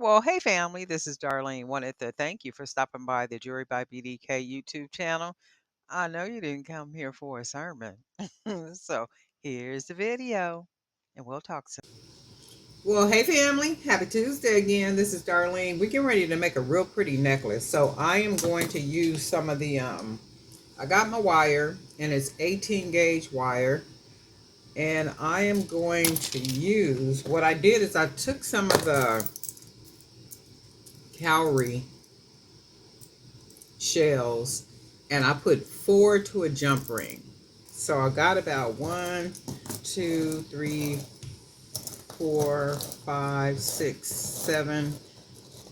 Well, hey family, this is Darlene. Wanted to thank you for stopping by the Jewelry by BDK YouTube channel. I know you didn't come here for a sermon. So here's the video, and we'll talk soon. Well, hey family, happy Tuesday again. This is Darlene. We're getting ready to make a real pretty necklace. So I am going to use some of the, I got my wire and it's 18 gauge wire. And I am going to use, what I did is I took some of the Cowrie shells and I put 4 to a jump ring. So I got about 1, 2, 3, 4, 5, 6, 7,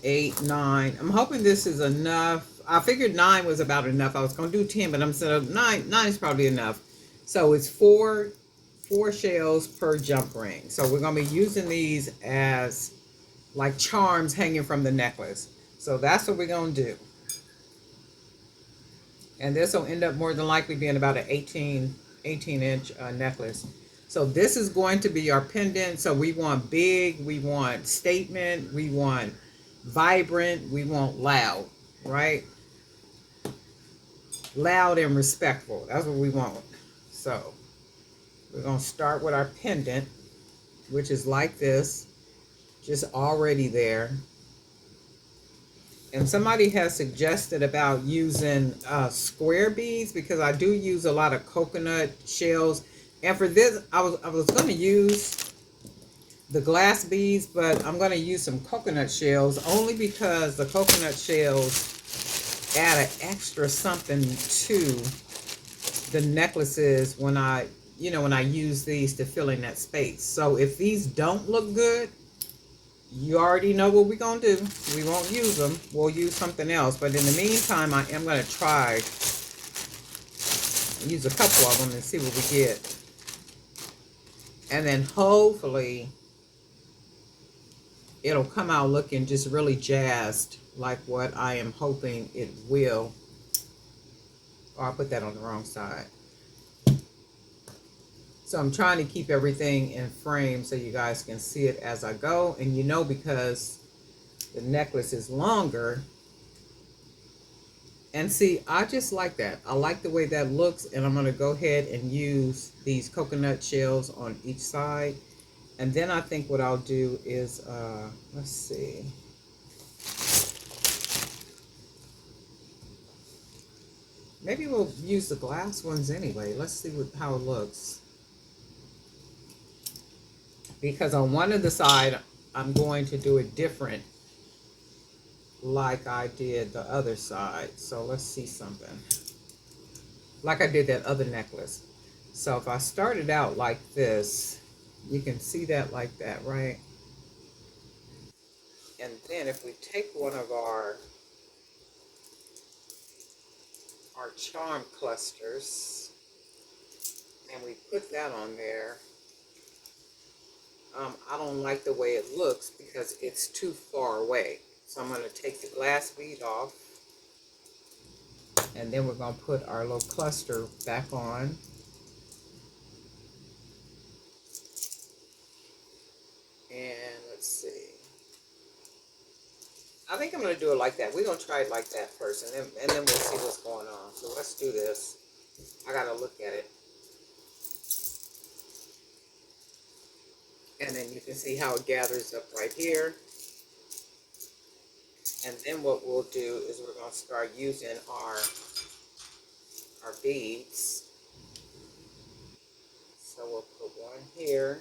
8, 9. I'm hoping this is enough. I figured 9 was about enough. I was going to do 10, but I'm saying 9 is probably enough. So it's four shells per jump ring. So we're going to be using these as like charms hanging from the necklace. So that's what we're going to do. And this will end up more than likely being about an 18-inch necklace. So this is going to be our pendant. So we want big, we want statement, we want vibrant, we want loud, right? Loud and respectful. That's what we want. So we're going to start with our pendant, which is like this, just already there. And somebody has suggested about using square beads because I do use a lot of coconut shells. And for this, I was going to use the glass beads, but I'm going to use some coconut shells only because the coconut shells add an extra something to the necklaces when I use these to fill in that space. So if these don't look good, you already know what we're going to do. We won't use them. We'll use something else. But in the meantime, I am going to try use a couple of them and see what we get. And then hopefully it'll come out looking just really jazzed like what I am hoping it will. Oh, I put that on the wrong side. So I'm trying to keep everything in frame so you guys can see it as I go. And because the necklace is longer. And see, I just like that. I like the way that looks. And I'm going to go ahead and use these coconut shells on each side. And then I think what I'll do is, let's see. Maybe we'll use the glass ones anyway. Let's see how it looks. Because on one of the side, I'm going to do it different like I did the other side. So let's see something. Like I did that other necklace. So if I started out like this, you can see that like that, right? And then if we take one of our charm clusters and we put that on there, I don't like the way it looks because it's too far away. So I'm going to take the glass bead off, and then we're going to put our little cluster back on. And let's see. I think I'm going to do it like that. We're going to try it like that first, and then we'll see what's going on. So let's do this. I got to look at it. And then you can see how it gathers up right here. And then what we'll do is we're going to start using our beads. So we'll put one here,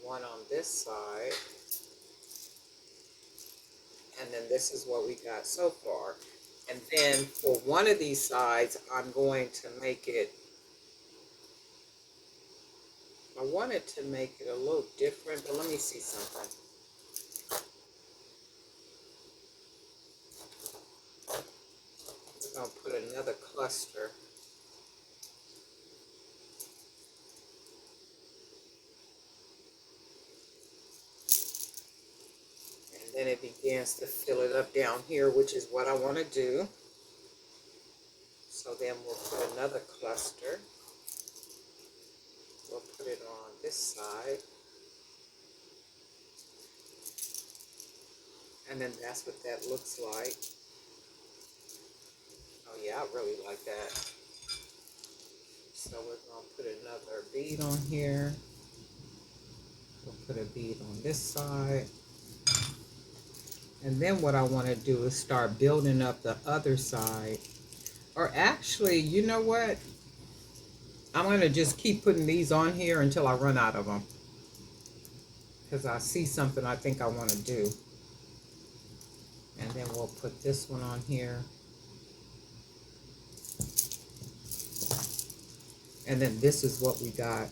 one on this side, and then this is what we got so far. And then for one of these sides, I'm going to make it, I wanted to make it a little different, but let me see something. We're going to put another cluster. And then it begins to fill it up down here, which is what I want to do. So then we'll put another cluster. We'll put it on this side. And then that's what that looks like. Oh yeah, I really like that. So we're gonna put another bead on here. We'll put a bead on this side. And then what I want to do is start building up the other side. Or actually, you know what? I'm going to just keep putting these on here until I run out of them. Because I see something I think I want to do. And then we'll put this one on here. And then this is what we got.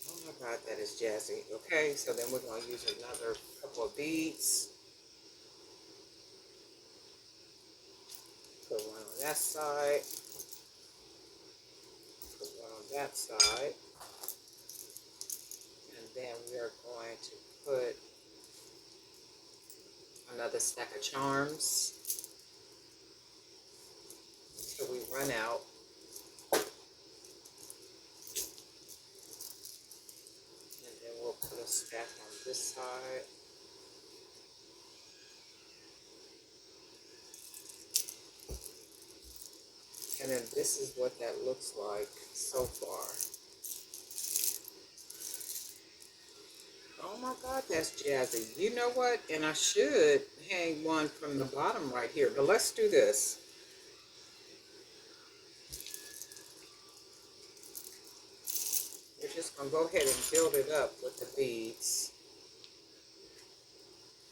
Oh my God, that is jazzy. Okay, so then we're going to use another couple of beads. Put one on that side. Put one on that side. And then we are going to put another stack of charms until we run out. And then we'll put a stack on this side. And then this is what that looks like so far. Oh my God, that's jazzy. You know what? And I should hang one from the bottom right here, but let's do this. We're just gonna go ahead and build it up with the beads.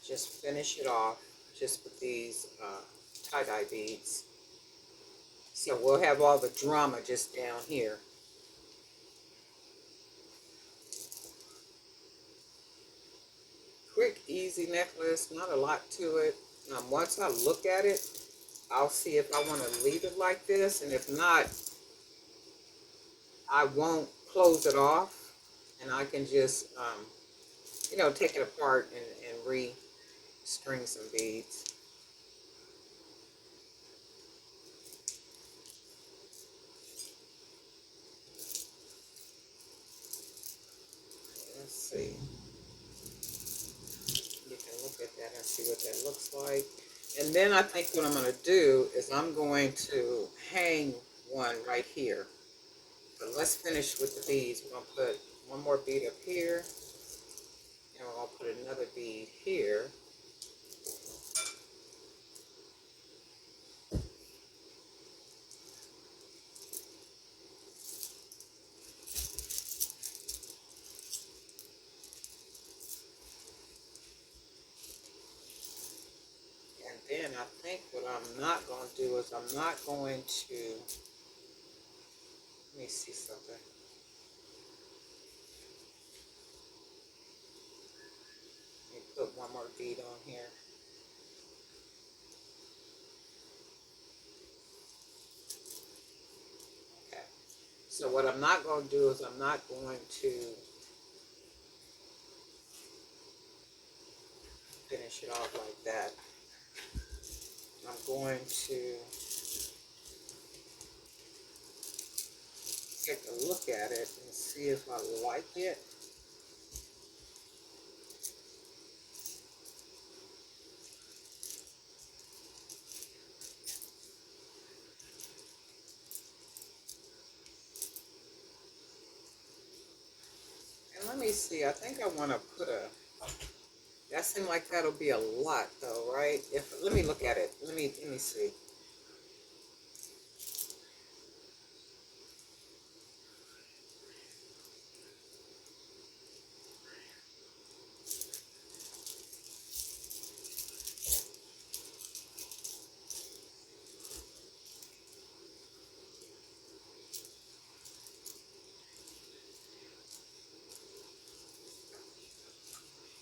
Just finish it off just with these tie-dye beads. So we'll have all the drama just down here. Quick, easy necklace, not a lot to it. Once I look at it, I'll see if I want to leave it like this, and if not, I won't close it off, and I can just, take it apart and re-string some beads. Let's see. You can look at that and see what that looks like. And then I think what I'm going to do is I'm going to hang one right here. But let's finish with the beads. We're going to put one more bead up here, and we're going to put another bead here. And then I think what I'm not going to do is I'm not going to, let me see something. Let me put one more bead on here. Okay. So what I'm not going to do is I'm not going to finish it off like that. I'm going to take a look at it and see if I like it. And let me see, I think I want to put a, that seems like that'll be a lot though, right? Let me look at it. Let me see.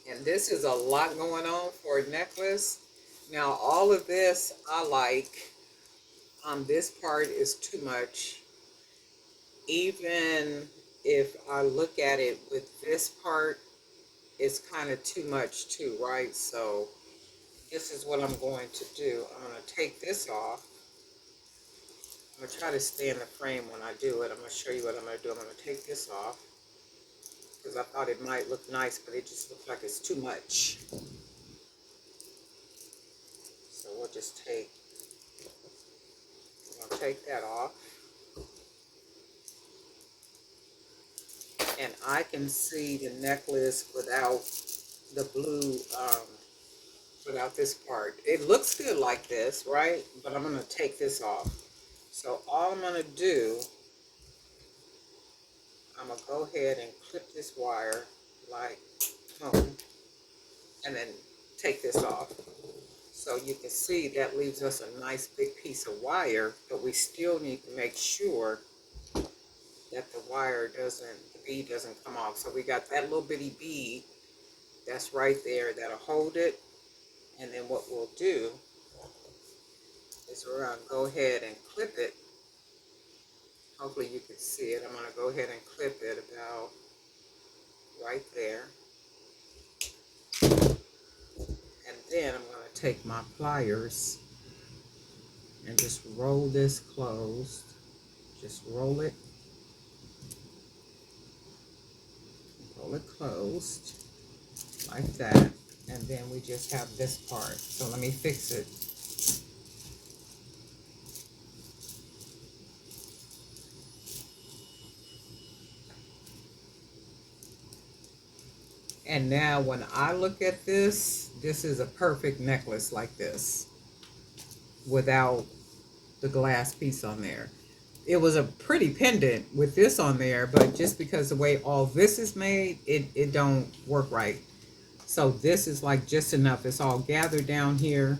And this is a lot going on for a necklace. Now all of this I like. This part is too much. Even if I look at it with this part, it's kind of too much too, right? So this is what I'm going to do. I'm going to take this off. I'm going to try to stay in the frame when I do it. I'm going to show you what I'm going to do. I'm going to take this off. because I thought it might look nice, but it just looks like it's too much. So we'll just I'll take that off. And I can see the necklace without the blue, without this part. It looks good like this, right? But I'm going to take this off. So all I'm going to do, I'm going to go ahead and clip this wire like home, and then take this off. So you can see that leaves us a nice big piece of wire, but we still need to make sure that the bead doesn't come off. So we got that little bitty bead that's right there that'll hold it. And then what we'll do is we're going to go ahead and clip it. Hopefully you can see it. I'm going to go ahead and clip it about right there. And then I'm going to take my pliers and just roll this closed. Just roll it. Roll it closed like that. And then we just have this part. So let me fix it. And now when I look at this, this is a perfect necklace like this without the glass piece on there. It was a pretty pendant with this on there, but just because the way all this is made, it don't work right. So this is like just enough. It's all gathered down here.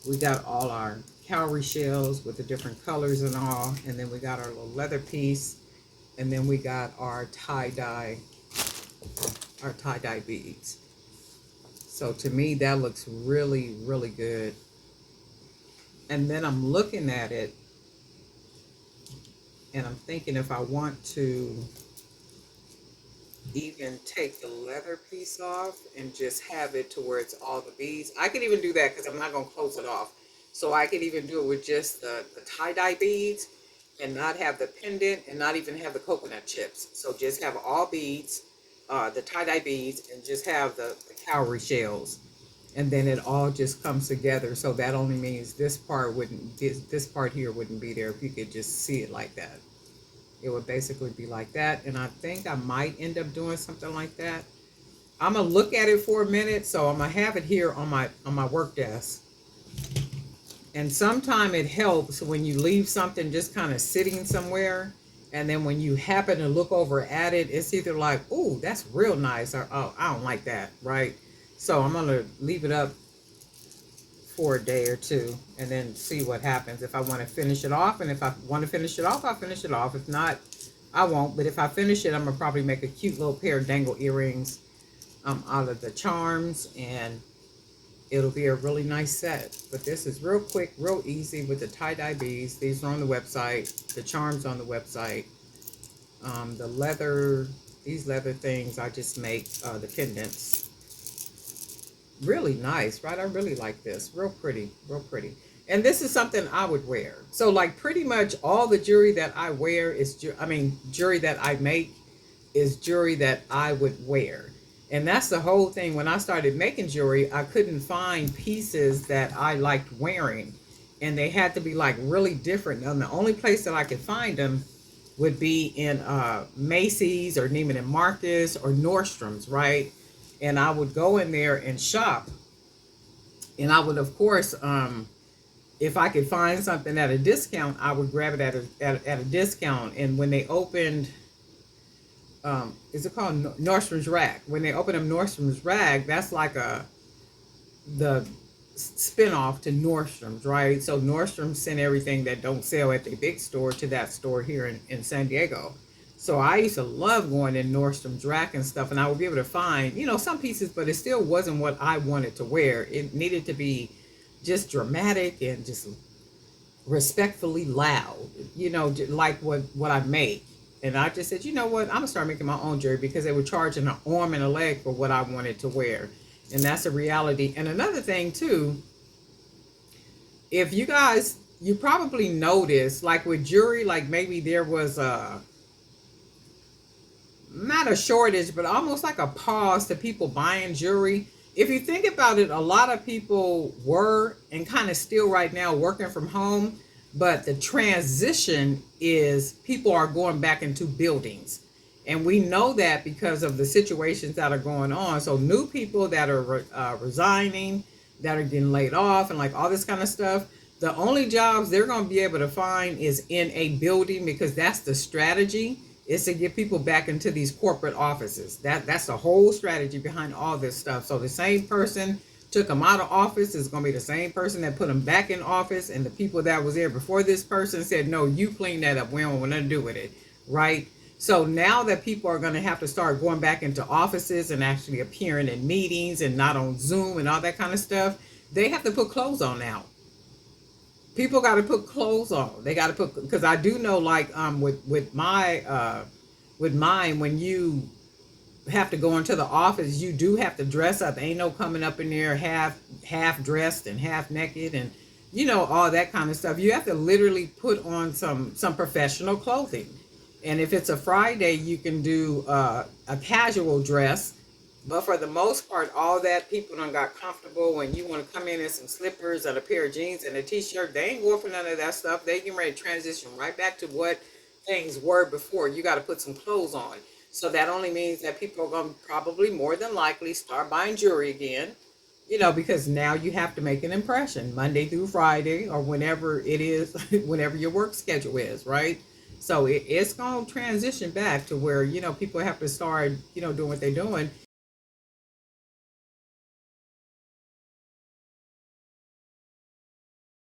We got all our cowrie shells with the different colors and all. And then we got our little leather piece. And then we got our tie-dye beads. So to me, that looks really, really good. And then I'm looking at it and I'm thinking if I want to even take the leather piece off and just have it to where it's all the beads. I could even do that because I'm not going to close it off. So I could even do it with just the tie-dye beads and not have the pendant and not even have the coconut chips. So just have all beads, the tie-dye beads, and just have the cowrie shells. And then it all just comes together. So that only means this part here wouldn't be there if you could just see it like that. It would basically be like that. And I think I might end up doing something like that. I'm going to look at it for a minute. So I'm going to have it here on my work desk. And sometimes it helps when you leave something just kind of sitting somewhere. And then when you happen to look over at it, it's either like, oh, that's real nice. Or, oh, I don't like that. Right. So I'm going to leave it up for a day or two and then see what happens. If I want to finish it off, and if I want to finish it off, I'll finish it off. If not, I won't. But if I finish it, I'm gonna probably make a cute little pair of dangle earrings out of the charms, and it'll be a really nice set. But this is real quick, real easy with the tie-dye beads. These are on the website. The charms on the website. The leather, these leather things, I just make the pendants. Really nice, right? I really like this. Real pretty, real pretty. And this is something I would wear. So like pretty much all the jewelry that I wear is, jewelry that I make is jewelry that I would wear. And that's the whole thing. When I started making jewelry, I couldn't find pieces that I liked wearing. And they had to be like really different. And the only place that I could find them would be in Macy's or Neiman and Marcus or Nordstrom's, right? And I would go in there and shop. And I would, of course, if I could find something at a discount, I would grab it at a discount. And when they opened, is it called Nordstrom's Rack? When they opened up Nordstrom's Rack, that's like the spinoff to Nordstrom's, right? So Nordstrom sent everything that don't sell at the big store to that store here in San Diego. So I used to love going in Nordstrom's Rack and stuff, and I would be able to find, some pieces, but it still wasn't what I wanted to wear. It needed to be just dramatic and just respectfully loud, like what I make. And I just said, you know what, I'm gonna start making my own jewelry because they were charging an arm and a leg for what I wanted to wear. And that's a reality. And another thing too, if you probably noticed, like with jewelry, like maybe there was not a shortage, but almost like a pause to people buying jewelry. If you think about it, a lot of people were and kind of still right now working from home, but the transition is people are going back into buildings. And we know that because of the situations that are going on. So, new people that are resigning, that are getting laid off, and like all this kind of stuff, the only jobs they're going to be able to find is in a building because that's the strategy is to get people back into these corporate offices. That's the whole strategy behind all this stuff. So the same person took them out of office is going to be the same person that put them back in office, and the people that was there before this person said, "No, you clean that up. We don't want nothing to do with it." Right? So now that people are going to have to start going back into offices and actually appearing in meetings and not on Zoom and all that kind of stuff, they have to put clothes on now. People got to put clothes on. They got to put, because I do know, like with my with mine, when you have to go into the office, you do have to dress up. Ain't no coming up in there half dressed and half naked and all that kind of stuff. You have to literally put on some professional clothing. And if it's a Friday, you can do a casual dress. But for the most part, all that people done got comfortable. When you want to come in some slippers and a pair of jeans and a t-shirt, they ain't going for none of that stuff. They getting ready to transition right back to what things were before. You got to put some clothes on. So that only means that people are going to probably more than likely start buying jewelry again, because now you have to make an impression Monday through Friday or whenever it is, whenever your work schedule is, right? So it's going to transition back to where, people have to start, doing what they're doing.